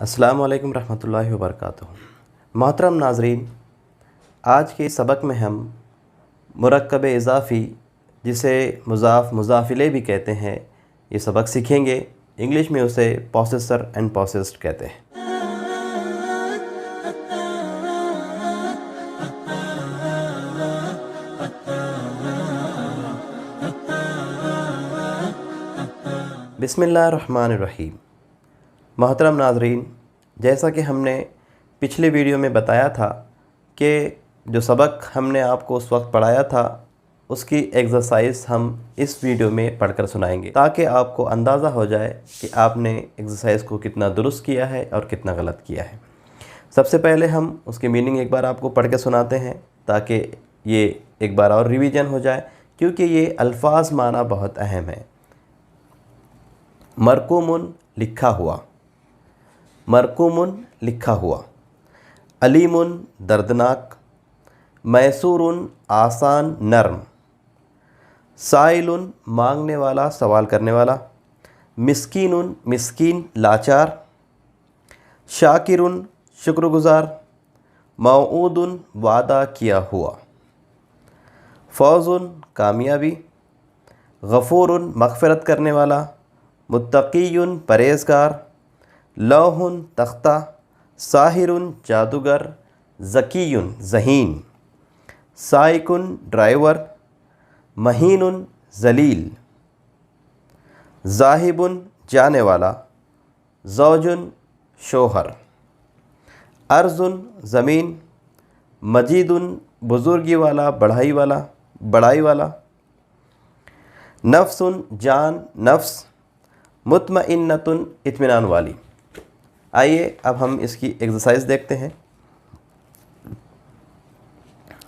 अस्सलामु अलैकुम रहमतुल्लाहि व बरकातुहू। मोहतरम नाज़रीन, आज के सबक में हम मुरक्कब इज़ाफ़ी, जिसे मुज़ाफ़ मुज़ाफ़िले भी कहते हैं, ये सबक सीखेंगे। इंग्लिश में उसे पोसेसर एंड पोसेस्ड कहते हैं। बिस्मिल्लाहिर्रहमानिर्रहीम। मोहतरम नाज़रीन, जैसा कि हमने पिछले वीडियो में बताया था कि जो सबक हमने आपको उस वक्त पढ़ाया था उसकी एक्सरसाइज हम इस वीडियो में पढ़कर सुनाएंगे, ताकि आपको अंदाज़ा हो जाए कि आपने एक्सरसाइज को कितना दुरुस्त किया है और कितना गलत किया है। सबसे पहले हम उसकी मीनिंग एक बार आपको पढ़ के सुनाते हैं, ताकि ये एक बार और रिवीजन हो जाए, क्योंकि ये अल्फाज माना बहुत अहम है। मरकूमुन लिखा हुआ, मरकूमुन लिखा हुआ। अलीमुन दर्दनाक, मैसूरुन आसान नर्म, साइलुन मांगने वाला सवाल करने वाला, मिस्कीनुन मिस्कीन लाचार, शाकिरुन शुक्रगुज़ार, मौऊदुन वादा किया हुआ, फौजुन कामयाबी, गफ़ूरुन मग़फ़िरत करने वाला, मुत्तक़ीयुन परहेज़गार, लौहुन तख्ता, साहिरुन जादूगर, ज़कीयुन ज़हीन, साइकुन ड्राइवर, महीनुन ज़लील, ज़ाहिबुन जाने वाला, ज़ौजुन शोहर, अर्ज़ुन ज़मीन, मजीदुन बुज़ुर्गी वाला बढ़ाई वाला, नफ्सुन जान नफ्स, मुतमइन्नतुन इत्मीनान वाली। आइए अब हम इसकी एक्सरसाइज देखते हैं।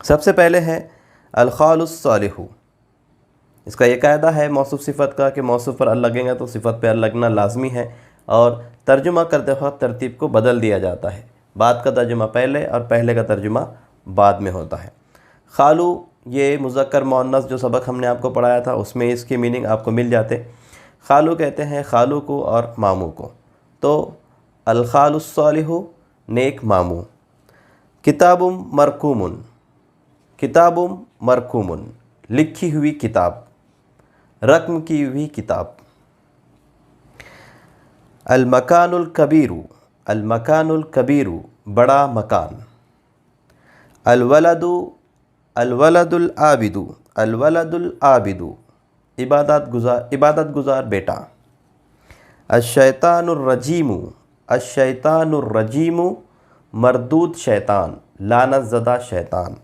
सबसे पहले है अल-ख़ालुस सालिहु। इसका ये कायदा है मौसूफ़ सिफ़त का कि मौसूफ़ पर अल लगेगा तो सिफ़त पर अल लगना लाजमी है, और तर्जुमा करते वक्त तरतीब को बदल दिया जाता है। बाद का तर्जुमा पहले और पहले का तर्जुमा बाद में होता है। ख़ालू ये मुज़क्कर मुअन्नस जो सबक हमने आपको पढ़ाया था उसमें इसकी मीनिंग आपको मिल जाते। ख़ालू कहते हैं ख़ालू को और मामू को। तो अल-ख़ालुस सालिहु नेक मामू। किताबुम मरकूमुन, किताबुम मरकूमुन लिखी हुई किताब, रक़्म की हुई किताब। अल-मकानुल कबीरु, अल-मकानुल कबीरु बड़ा मकान। अल-वलदु, अल-वलदुल आबिदु, अल-वलदुल आबिदु इबादत गुज़ार बेटा। अश-शैतानुर रजीमु, अश-शैतानुर रजीमु मरदूद शैतान, लानत ज़दा शैतान।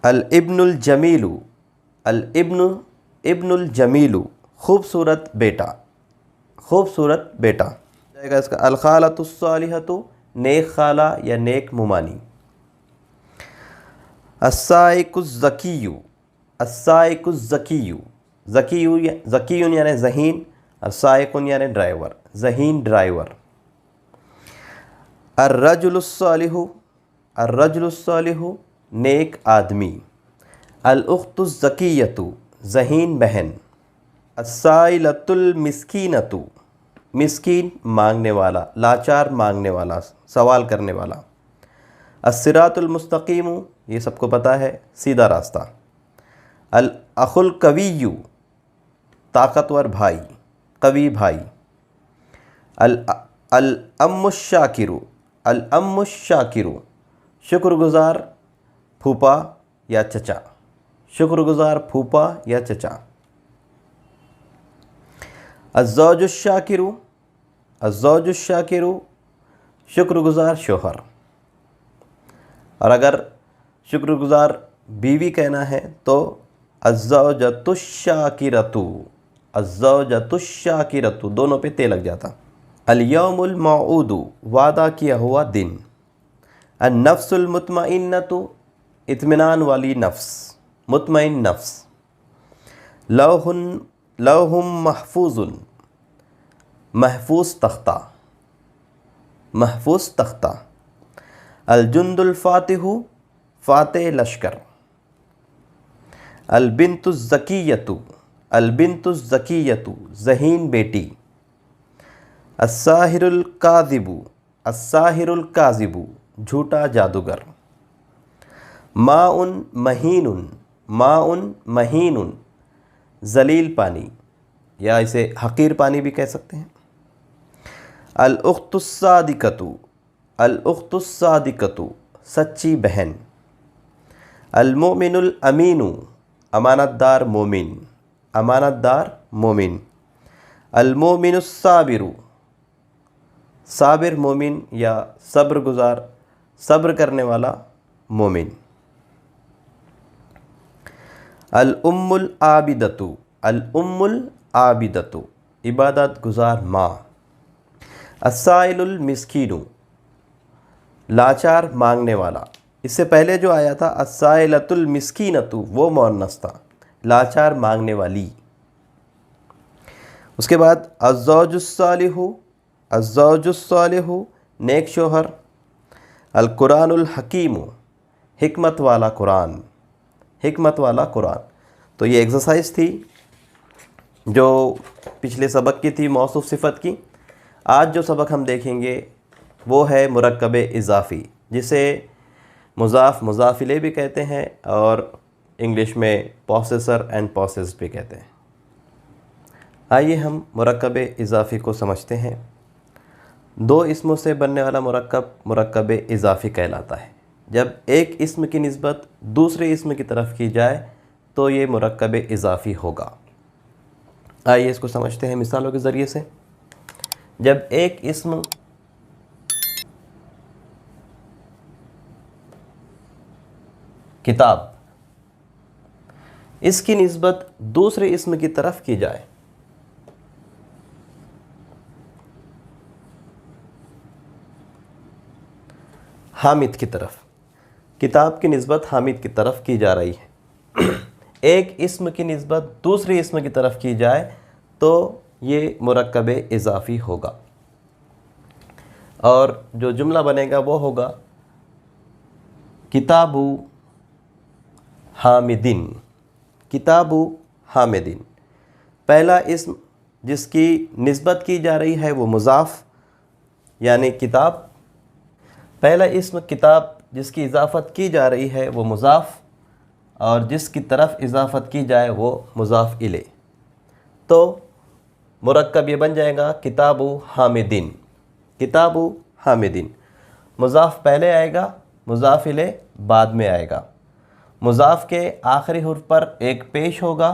अल-इब्नुल जमीलु, इब्नुल जमीलु खूबसूरत बेटा, खूबसूरत बेटा जाएगा इसका। अल-ख़ालतुस सालिहतु नेक खाला या नेक मुमानी। अस्साइकुज़ ज़किय्यु, अस्साइकुज़ ज़किय्यु, ज़कियुन यानी ज़हीन, अस्साइकुन यानी ड्राइवर, ज़हीन ड्राइवर। अर्रजुलुस सालिहु, अर्रजुलुस सालिहु नेक आदमी। अल-उख़्तुज़ ज़किय्यतु ज़हीन बहन। अस्साइलतुल मिस्कीनतु, मिस्कीन मांगने वाला, लाचार मांगने वाला, सवाल करने वाला। अस्सिरातुल मुस्तक़ीमु ये सबको पता है, सीधा रास्ता। अल-अख़ुल कविय्यु ताकतवर भाई, कवी भाई। अल-अम्मुश शाकिरु, अल-अम्मुश शाकिरु शुक्रगुज़ार फूफा या चचा, शुक्रगुज़ार फूफा या चचा। अज़्ज़ौजुश शाकिरु, अज़्ज़ौजुश शाकिरु शुक्रगुज़ार शोहर। और अगर शुक्रगुज़ार बीवी कहना है तो अज़्ज़ौजतुश शाकिरतु, अज़्ज़ौजतुश शाकिरतु दोनों पे ते लग जाता। अल-यौमुल मौऊदु वादा किया हुआ दिन। अन-नफ्सुल मुतमइन्नतु इत्मीनान वाली नफ्स, मुतमइन नफ्स। लौहुम महफूजुन महफूज तख्ता, महफूज तख्ता। अल-जुंदुल फ़ातिहु फ़ातिह लश्कर। अल-बिन्तुज़ ज़किय्यतु, अल-बिन्तुज़ ज़किय्यतु ज़हीन बेटी। अस्साहिरुल काज़िबु, अस्साहिरुल काज़िबु झूठा जादूगर। माउन महीनुन, माउन महीनुन ज़लील पानी या इसे हकीर पानी भी कह सकते हैं। अल उख्तुस्सादिकतु, अल उख्तुस्सादिकतु सच्ची बहन। अल मोमिनुल अमीनु अमानतदार मोमिन, अमानतदार मोमिन। अल मोमिनुस्साबिरु साबिर मोमिन या सब्र गुज़ार, सब्र करने वाला मोमिन। अल उम्मुल आबिदतु, अल उम्मुल आबिदतु इबादत गुज़ार माँ। अस्साइलुल मिस्कीनु लाचार मांगने वाला। इससे पहले जो आया था अस्साइलतुल मिस्कीनतु वो मुअन्नस था, लाचार मांगने वाली। उसके बाद अज़्ज़ौजुस्सालिहु, अज़्ज़ौजुस्सालिहु नेक शोहर। अल कुरानुल हकीमु हिकमत वाला कुरान, हिकमत वाला कुरान। तो ये एक्सरसाइज थी जो पिछले सबक की थी मौसूफ सिफ़त की। आज जो सबक हम देखेंगे वो है मुरक्कब इज़ाफ़ी, जिसे मुज़ाफ़ मुज़ाफ़ इलैह भी कहते हैं और इंग्लिश में पोसेसर एंड पोसेस्ड भी कहते हैं। आइए हम मुरक्कब इज़ाफ़ी को समझते हैं। दो इस्मों से बनने वाला मुरक्कब मुरक्कब इज़ाफ़ी कहलाता है। जब एक इस्म की निस्बत दूसरे इस्म की तरफ की जाए तो ये मुरक्कब इज़ाफ़ी होगा। आइए इसको समझते हैं मिसालों के ज़रिए से। जब एक इस्म किताब, इसकी निस्बत दूसरे इस्म की तरफ की जाए हामिद की तरफ, किताब की निस्बत हामिद की तरफ की जा रही है। एक इस्म की निस्बत दूसरे इस्म की तरफ की जाए तो ये मुरक्कब इज़ाफ़ी होगा और जो जुमला बनेगा वो होगा किताबु हामिदिन, किताबु हामिदिन। पहला इस्म जिसकी निस्बत की जा रही है वो मुज़ाफ़ यानी किताब। पहला इस्म किताब जिसकी इजाफ़त की जा रही है वो मुज़ाफ़ और जिसकी तरफ इजाफ़त की जाए वो मुज़ाफ़ इले। तो मुरक्कब ये बन जाएगा किताबु हामिदिन, किताबु हामिदिन। मुज़ाफ़ पहले आएगा, मुज़ाफ़ इले बाद में आएगा। मुज़ाफ़ के आखिरी हुर्फ पर एक पेश होगा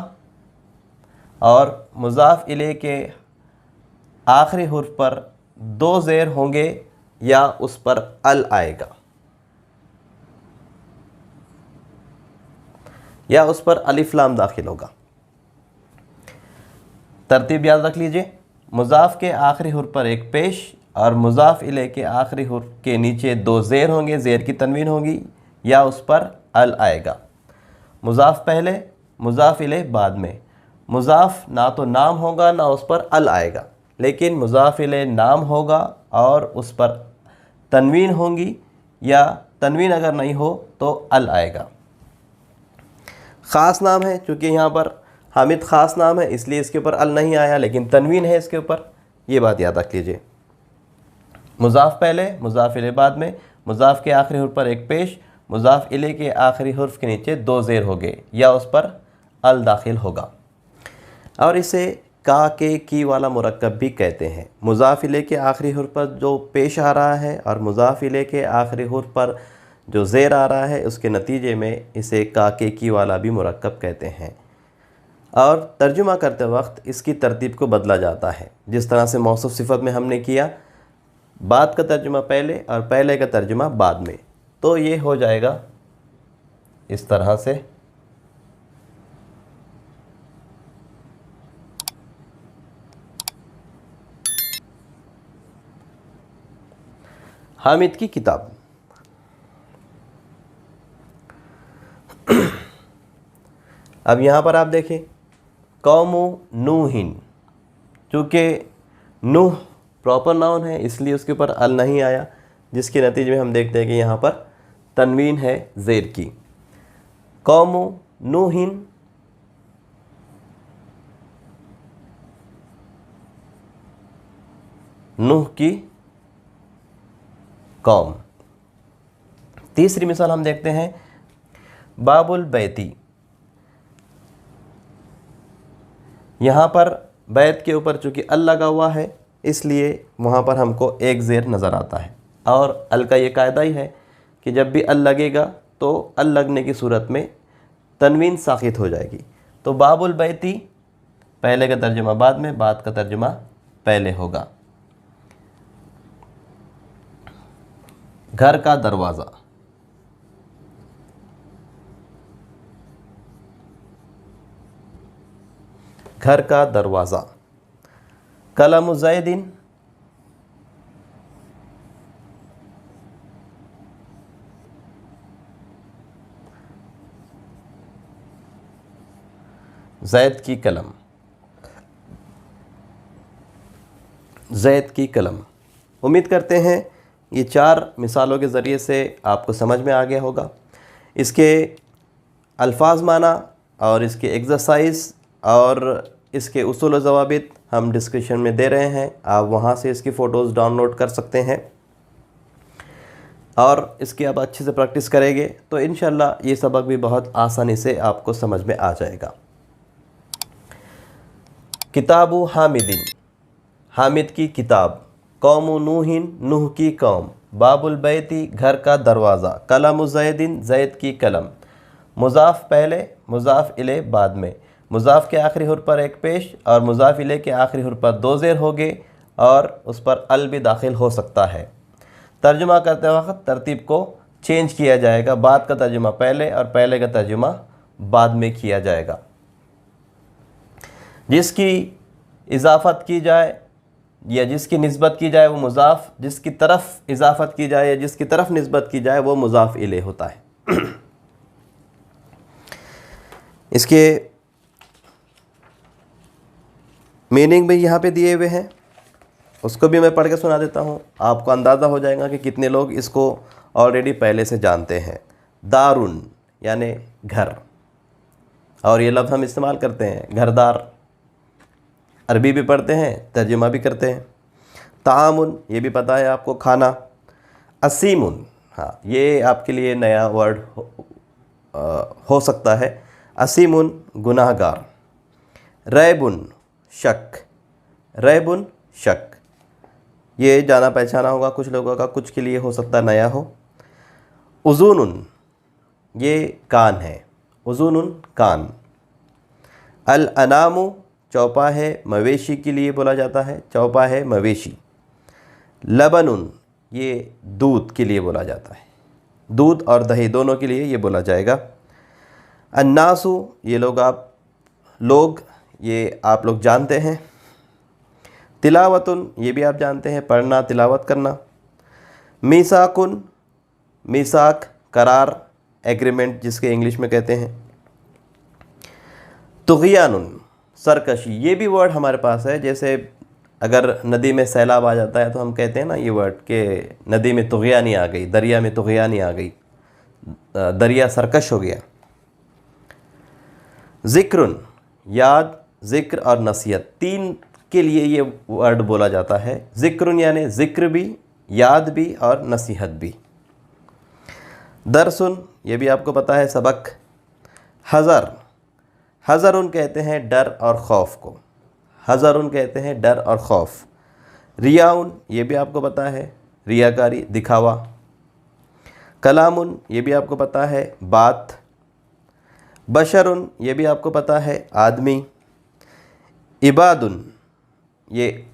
और मुज़ाफ़ इले के आखिरी हुर्फ पर दो ज़ेर होंगे या उस पर अल आएगा या उस पर अलिफ लाम दाखिल होगा। तरतीब याद रख लीजिए, मुज़ाफ़ के आखिरी हुर्फ पर एक पेश और मुज़ाफ़ इले के आखिरी हुर्फ के नीचे दो ज़ेर होंगे, ज़ेर की तनवीन होगी या उस पर अल आएगा। मुज़ाफ़ पहले, मुज़ाफ़ इले बाद में। मुज़ाफ़ ना तो नाम होगा ना उस पर अल आएगा, लेकिन मुज़ाफ़ इले नाम होगा और उस पर तनवीन होंगी या तनवीन अगर नहीं हो तो अल आएगा। ख़ास नाम है, चूँकि यहाँ पर हामिद ख़ास नाम है इसलिए इसके ऊपर अल नहीं आया, लेकिन तनवीन है इसके ऊपर, ये बात याद रख लीजिए। मुज़ाफ़ पहले, मुज़ाफ़ इले बाद में। मुज़ाफ़ के आखिरी हुर्फ पर एक पेश, मुज़ाफ़ इले के आखिरी हुर्फ के नीचे दो ज़ेर हो गए या उस पर अल दाखिल होगा और इसे का के की वाला मुरक्कब भी कहते हैं। मुज़ाफ़ इले के आखिरी हुर्फ पर जो पेश आ रहा है और मुज़ाफ़ इले के आखिरी हुर्फ पर जो ज़ेर आ रहा है उसके नतीजे में इसे का के की वाला भी मुरक्कब कहते हैं। और तर्जुमा करते वक्त इसकी तरतीब को बदला जाता है, जिस तरह से मौसूफ़ सिफ़त में हमने किया, बाद का तर्जुमा पहले और पहले का तर्जुमा बाद में। तो ये हो जाएगा इस तरह से। हामिद की किताब। अब यहाँ पर आप देखें कौमु नूहिन, चूँकि नूह प्रॉपर नाउन है इसलिए उसके ऊपर अल नहीं आया, जिसके नतीजे में हम देखते हैं कि यहाँ पर तनवीन है ज़ेर की। कौमु नूहिन नूह की कौम। तीसरी मिसाल हम देखते हैं बाबुल बैती। यहाँ पर बैत के ऊपर चूँकि अल लगा हुआ है इसलिए वहाँ पर हमको एक ज़ेर नज़र आता है, और अल का ये कायदा ही है कि जब भी अल लगेगा तो अल लगने की सूरत में तनवीन साकित हो जाएगी। तो बाबुल बैती पहले का तर्जुमा बाद में, बाद का तर्जुमा पहले होगा। घर का दरवाज़ा, घर का दरवाज़ा। कलम ज़ैदिन, ज़ैद की कलम, ज़ैद की कलम। उम्मीद करते हैं ये 4 मिसालों के ज़रिए से आपको समझ में आ गया होगा। इसके अल्फाज माना और इसके एक्सरसाइज और इसके उसूल व ज़वाबित हम डिस्क्रिप्शन में दे रहे हैं, आप वहाँ से इसकी फ़ोटोज़ डाउनलोड कर सकते हैं और इसकी आप अच्छे से प्रैक्टिस करेंगे तो इंशाल्लाह ये सबक भी बहुत आसानी से आपको समझ में आ जाएगा। किताबु हामिदिन, हामिद की किताब। कौमु नूहिन, नूह की कौम। बाबुल बैती, घर का दरवाज़ा। कलम ज़ैदिन, ज़ैद की कलम। मुज़ाफ़ पहले, मुज़ाफ़ इले बाद में। मुज़ाफ़ के आखिरी हुर्फ पर एक पेश और मुज़ाफ़ इले के आखिरी हुर्फ पर 2 ज़ेर होंगे और उस पर अल भी दाखिल हो सकता है। तर्जुमा करते वक्त तरतीब को चेंज किया जाएगा, बाद का तर्जुमा पहले और पहले का तर्जुमा बाद में किया जाएगा। जिसकी इजाफ़त की जाए या जिसकी निस्बत की जाए वो मुज़ाफ़, जिसकी तरफ इजाफ़त की जाए या जिसकी तरफ निस्बत की जाए वो मुज़ाफ़ इले होता है। इसके मीनिंग भी यहाँ पे दिए हुए हैं, उसको भी मैं पढ़ के सुना देता हूँ, आपको अंदाज़ा हो जाएगा कि कितने लोग इसको ऑलरेडी पहले से जानते हैं। दारुन यानी घर, और ये लफ्ज़ हम इस्तेमाल करते हैं घरदार, अरबी भी पढ़ते हैं, तर्जुमा भी करते हैं। तामुन, ये भी पता है आपको, खाना। असीमुन, हाँ ये आपके लिए नया वर्ड हो सकता है। असीमुन गुनाहगार। रैबुन शक, रैबुन शक, ये जाना पहचाना होगा कुछ लोगों का, कुछ के लिए हो सकता है नया हो। उज़ूनुन, ये कान है, उज़ूनुन कान। अल अनामु, चौपाहे मवेशी के लिए बोला जाता है, चौपाहे मवेशी। लबनुन, ये दूध के लिए बोला जाता है, दूध और दही दोनों के लिए ये बोला जाएगा। अन्नासु, ये लोग ये आप लोग जानते हैं। तिलावतुन, ये भी आप जानते हैं, पढ़ना तिलावत करना। मीसाकुन, मीसाक करार, एग्रीमेंट जिसके इंग्लिश में कहते हैं। तुग़यानुन, सरकशी, ये भी वर्ड हमारे पास है। जैसे अगर नदी में सैलाब आ जाता है तो हम कहते हैं ना ये वर्ड कि नदी में तुग़यानी आ गई, दरिया में तुग़यानी आ गई, दरिया सरकश हो गया। ज़िक्रुन, याद, ज़िक्र और नसीहत, 3 के लिए ये वर्ड बोला जाता है। ज़िक्रुन यानी ज़िक्र भी, याद भी और नसीहत भी। दरसुन, ये भी आपको पता है सबक। हज़र, हज़रुन कहते हैं डर और ख़ौफ़ को, हज़रुन कहते हैं डर और ख़ौफ़। रियाउन, ये भी आपको पता है रियाकारी, दिखावा। कलामुन, ये भी आपको पता है बात। बशरुन, ये भी आपको पता है आदमी। इबादुन, ये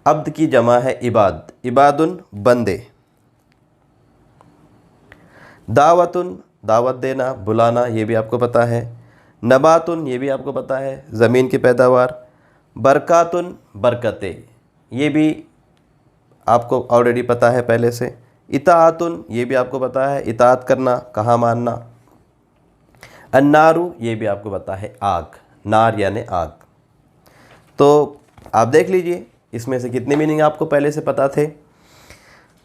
अब्द की जमा है इबाद, इबादुन बंदे। दावतुन, दावत देना, बुलाना, ये भी आपको पता है। नबातुन, ये भी आपको पता है ज़मीन की पैदावार। बरकातुन, बरकतें, ये भी आपको ऑलरेडी पता है पहले से। इताअतुन, ये भी आपको पता है इताअत करना, कहा मानना। अन्नारु, ये भी आपको पता है आग, नार यानी आग। तो आप देख लीजिए इसमें से कितने मीनिंग आपको पहले से पता थे।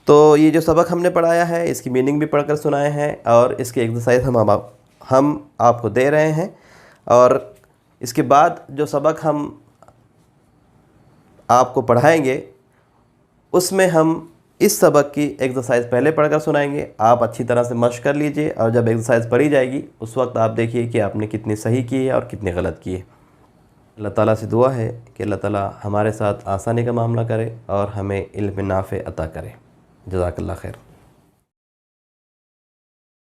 तो ये जो सबक हमने पढ़ाया है इसकी मीनिंग भी पढ़कर सुनाए हैं और इसकी एक्सरसाइज हम आपको दे रहे हैं। और इसके बाद जो सबक हम आपको पढ़ाएंगे उसमें हम इस सबक की एक्सरसाइज पहले पढ़कर सुनाएंगे। आप अच्छी तरह से मश्क कर लीजिए और जब एक्सरसाइज पढ़ी जाएगी उस वक्त आप देखिए कि आपने कितनी सही की है और कितनी गलत की है। अल्लाह ताला से दुआ है कि अल्लाह ताला हमारे साथ आसानी का मामला करे और हमें इल्म नाफ़े अता करे। जज़ाकल्लाह खैर।